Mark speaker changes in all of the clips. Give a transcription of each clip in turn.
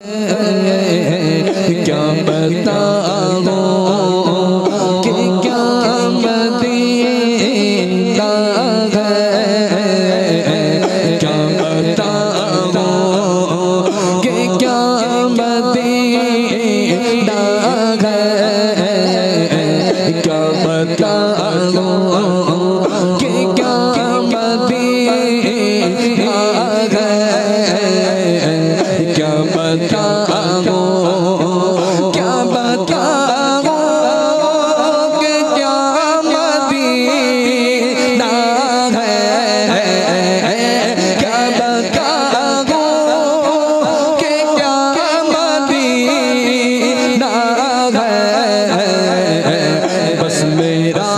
Speaker 1: क्या बताओ कि क्या मदीना है, क्या बताओ कि क्या मदीना है, क्या बताओ कि क्या मदीना है, क्या बताओ क्या बताओ कि क्या मदीना है, क्या बताओ कि क्या मदीना है। बस मेरा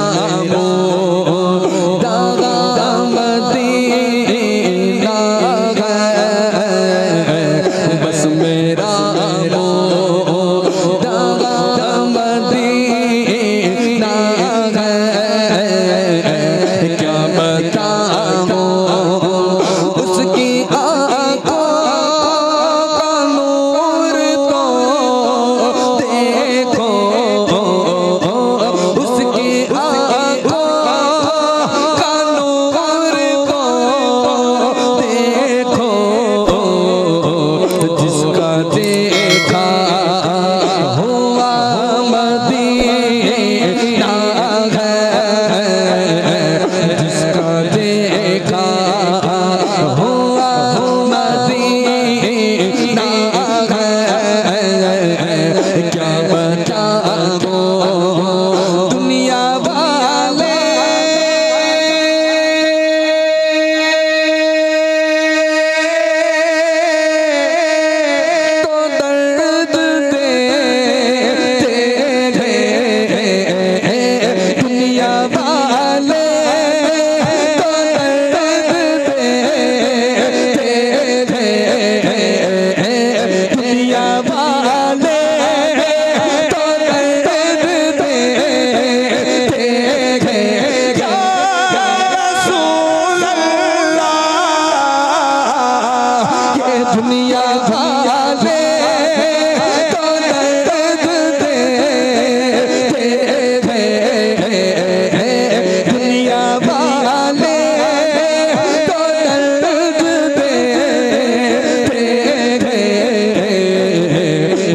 Speaker 1: दागा मदीना है, बस मेरा दागा मदीना है। क्या बताओ उसकी आँखों का नूर तो देखो, उसकी आँखों का नूर तो देखो, जिसका देखा हुआ मदीना है, जिसका देखा हुआ मदीना है। क्या बताओ दुनिया वाले तो दर्द देते हैं, दुनिया वाले तो दर्द देते हैं, दुनिया वाले तो दर्द देते हैं। या रसूल अल्लाह, ये दुनिया वाले तो दर्द देते हैं, दुनिया वाले तो दर्द देते हैं।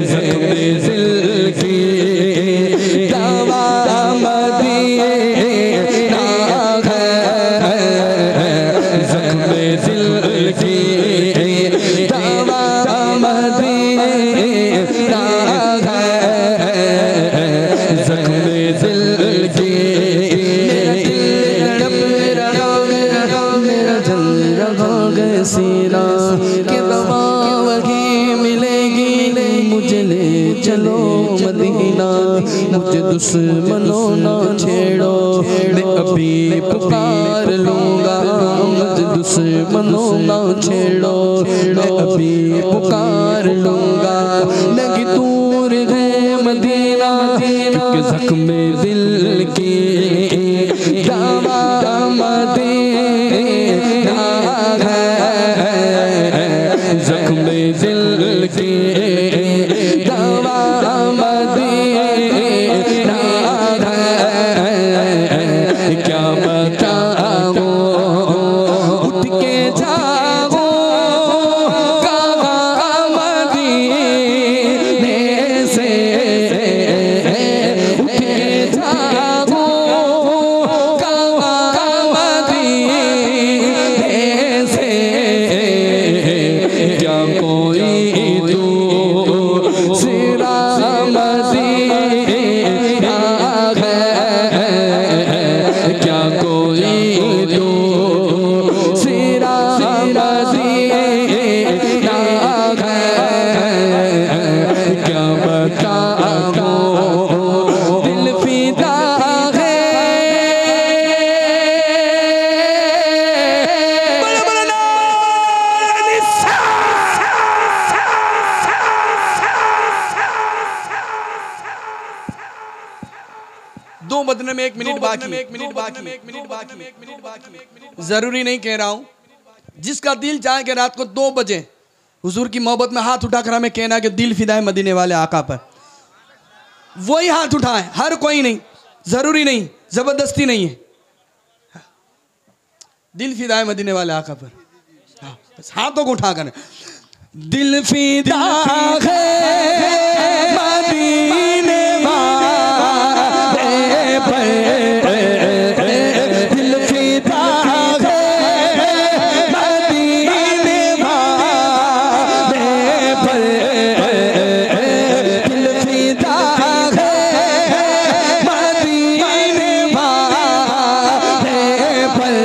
Speaker 1: ज़ख्म-ए दिल की दवा मदीना है, ज़ख्म-ए दिल की दवा मदीना है, ज़ख्म-ए दिल की। मेरा जल रहा गए सीना कि दवा वही मिलेगी, मुझे ले चलो मदीना, मुझे दुश्मनों ना छेड़ो, मैं अभी पुकार लूँगा, मुझे दुश्मनों ना छेड़ो, मैं अभी पुकार लूँगा। नहीं दूर है मदीना, क्योंकि ज़ख्म-ए दिल की दवा मदीना है, ज़ख्म-ए दिल की दवा मदीना है। क्या बताओ उठ के जाओ कहाँ मदीने से, उठ के जाओ कहाँ मदीने से। क्या कोई दूसरा मदीना है, क्या कोई दूसरा मदीना है। क्या बताओ दिल फिदा है,
Speaker 2: दो बदने में 1 मिनट बाकी, जरूरी नहीं कह रहा हूं, जिसका दिल चाहे कि रात को 2 बजे हुजूर की मोहब्बत में हाथ उठाकर हमें कहना कि दिल फिदा है मदीने वाले आका पर, वही हाथ उठाए, हर कोई नहीं, जरूरी नहीं, जबरदस्ती नहीं है। दिल फिदा है मदीने वाले आका पर, बस हाथों को उठाकर दिल फिदा है मदीने वाले पर, दिल फिदा है मदीने वाले पर, दिल फिदा है मदीने वाले पर।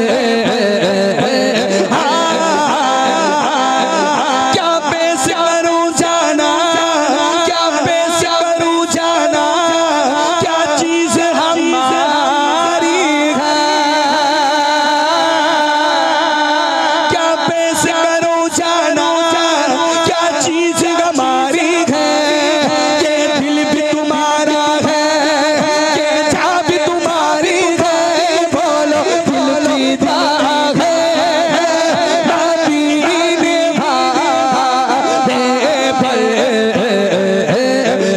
Speaker 2: क्या पेश करूं जाना, क्या पेश करूं जाना, क्या चीज हमारी है, क्या पेश करूं जाना, क्या चीज हमारी है, ये दिल भी तुम्हारा है, ये जा भी तुम्हारी है, बोलो दिल फिदा है मदीने वाले पर,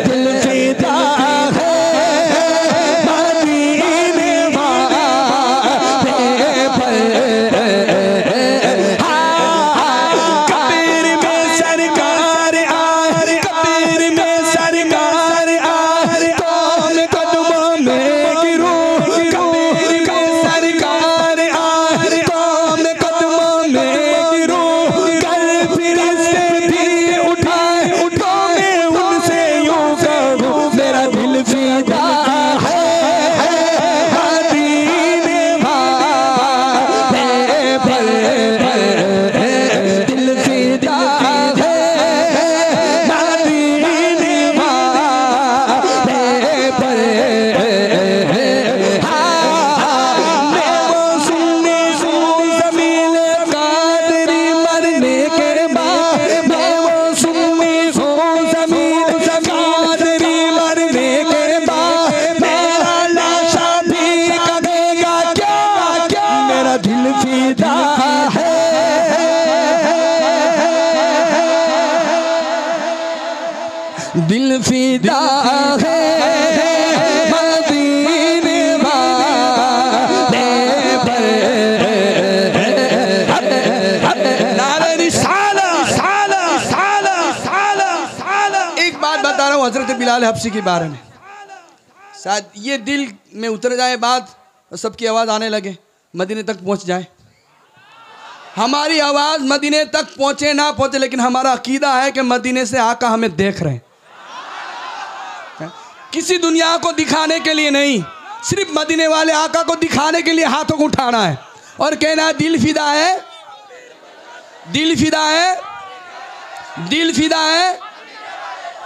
Speaker 2: दिल फिदा है मदीने वाले पर। कबीर में सरकार आए, कबीर में सरकार आए, तो मैं कदमों में गिरूं, कबीर में सरकार आए, तो मैं कदमों में गिरूं, कल फिर से भी उठाए, तो मैं उनसे यूं कहूं, मेरा दिल फिदा है मदीने वाले पर, दिल फिदा है मदीने वाले पर। मैं वो सुन्नी ज़मीन कादरी मरने के बाद, मैं वो सुन्नी ज़मीन कादरी मरने के बाद, मेरा लाशा भी कहेगा क्या क्या, मेरा दिल फिदा है। दिल फिदा है मदीने वाले पर। नारे रिसाला, साला, साला, साला, साला। एक बात बता रहा हूँ हजरत बिलाल हबशी के बारे में, शायद ये दिल में उतर जाए बात और सबकी आवाज़ आने लगे, मदीने तक पहुँच जाए। हमारी आवाज़ मदीने तक पहुँचे ना पहुँचे, लेकिन हमारा अकीदा है कि मदीने से आका हमें देख रहे हैं। किसी दुनिया को दिखाने के लिए नहीं, सिर्फ मदीने वाले आका को दिखाने के लिए हाथों को उठाना है और कहना है दिल फिदा है, दिल फिदा है, दिल फिदा है।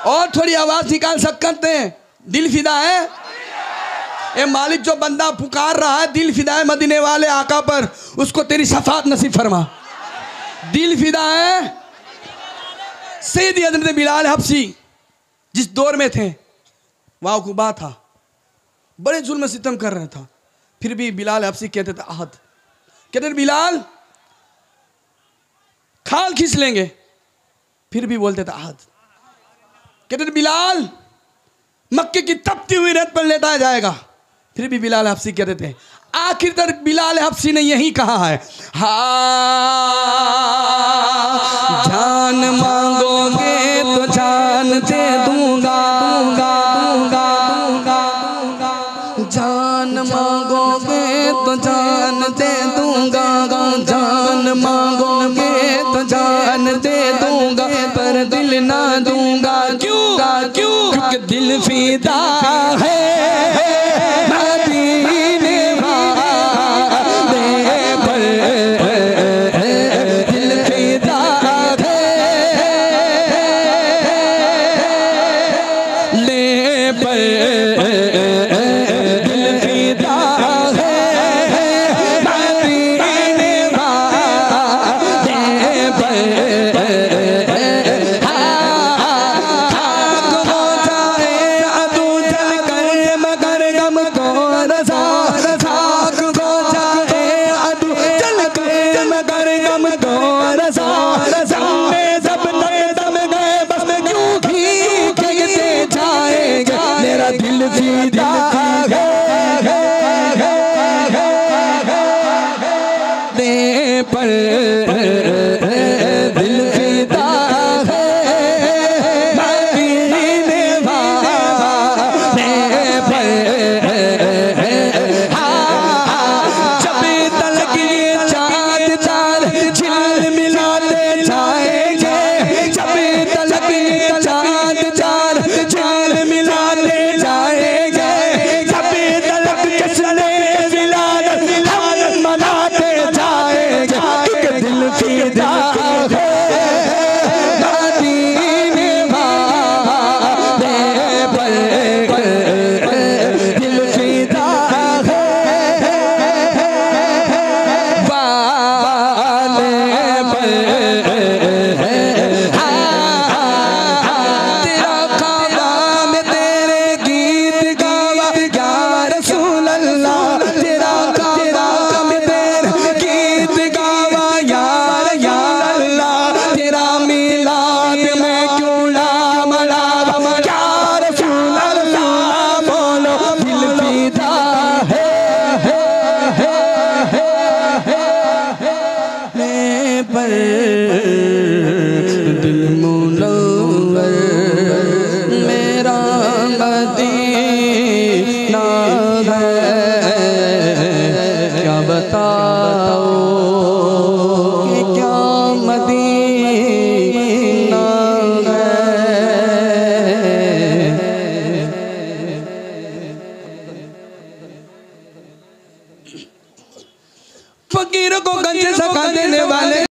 Speaker 2: और थोड़ी आवाज़ निकाल सकते हैं, दिल फिदा है। ए मालिक, जो बंदा पुकार रहा है दिल फिदा है मदीने वाले आका पर, उसको तेरी शफाअत नसीब फरमा। दिल फिदा है। सैयदी हज़रत बिलाल हबशी जिस दौर में थे वहाँ कुबा था, बड़े जुल्म सितम कर रहा था, फिर भी बिलाल हबशी कहते थे अहद, कहते थे बिलाल खाल खींच लेंगे, फिर भी बोलते थे अहद। कहते थे बिलाल मक्के की तपती हुई रेत पर लेटाया जाएगा, फिर भी बिलाल हबशी कहते थे। आखिर तक बिलाल हबशी ने यही कहा है, हाँ जान मांगोगे तो जान दे दूंगा, जान मांगोगे तो जान दे दूंगा, जान मांगोगे तो जान दे दूंगा, पर दिल ना दूंगा। क्यों? क्योंकि दिल फिदा है